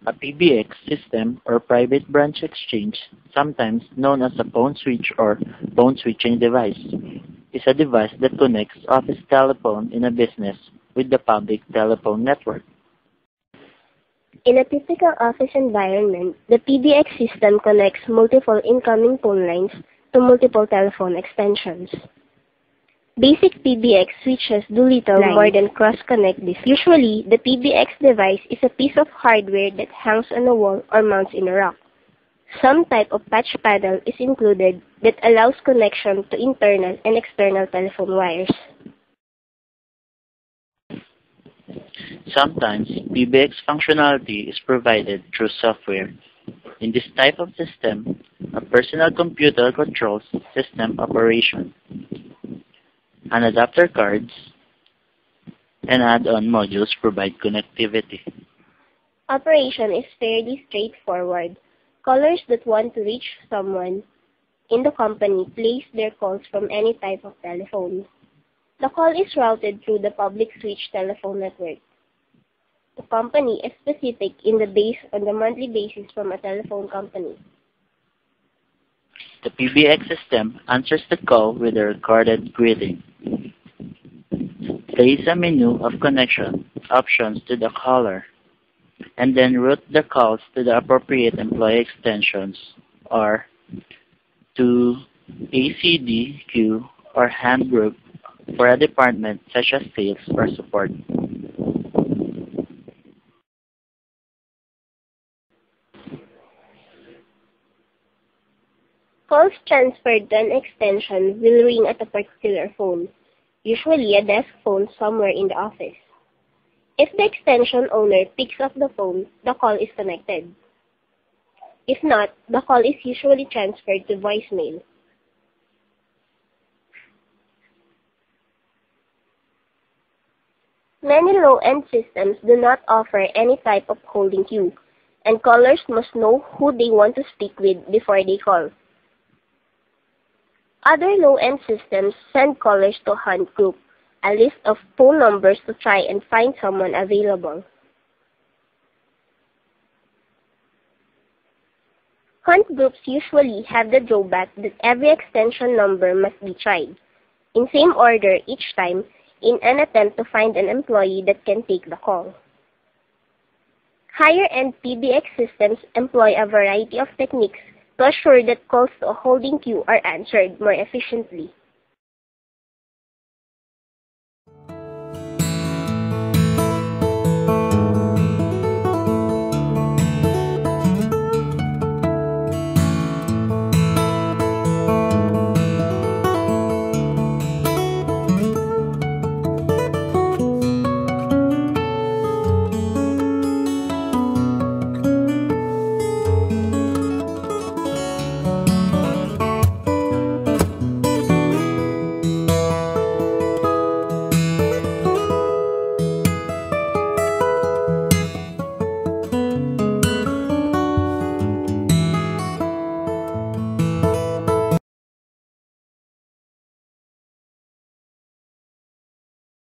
A PBX system or private branch exchange, sometimes known as a phone switch or phone switching device, is a device that connects office telephone in a business with the public telephone network. In a typical office environment, the PBX system connects multiple incoming phone lines to multiple telephone extensions. Basic PBX switches do little more than cross-connect this. Usually, the PBX device is a piece of hardware that hangs on a wall or mounts in a rack. Some type of patch panel is included that allows connection to internal and external telephone wires. Sometimes, PBX functionality is provided through software. In this type of system, a personal computer controls system operation, and adapter cards and add-on modules provide connectivity. Operation is fairly straightforward. Callers that want to reach someone in the company place their calls from any type of telephone. The call is routed through the public switch telephone network. The company is specific in the base on the monthly basis from a telephone company. The PBX system answers the call with a recorded greeting. Plays a menu of connection options to the caller, and then route the calls to the appropriate employee extensions or to ACD queue or hand group for a department such as sales or support. Calls transferred to an extension will ring at a particular phone, usually a desk phone somewhere in the office. If the extension owner picks up the phone, the call is connected. If not, the call is usually transferred to voicemail. Many low-end systems do not offer any type of holding queue, and callers must know who they want to speak with before they call. Other low-end systems send callers to Hunt Group, a list of phone numbers to try and find someone available. Hunt groups usually have the drawback that every extension number must be tried, in same order each time, in an attempt to find an employee that can take the call. Higher-end PBX systems employ a variety of techniques to assure that calls to a holding queue are answered more efficiently.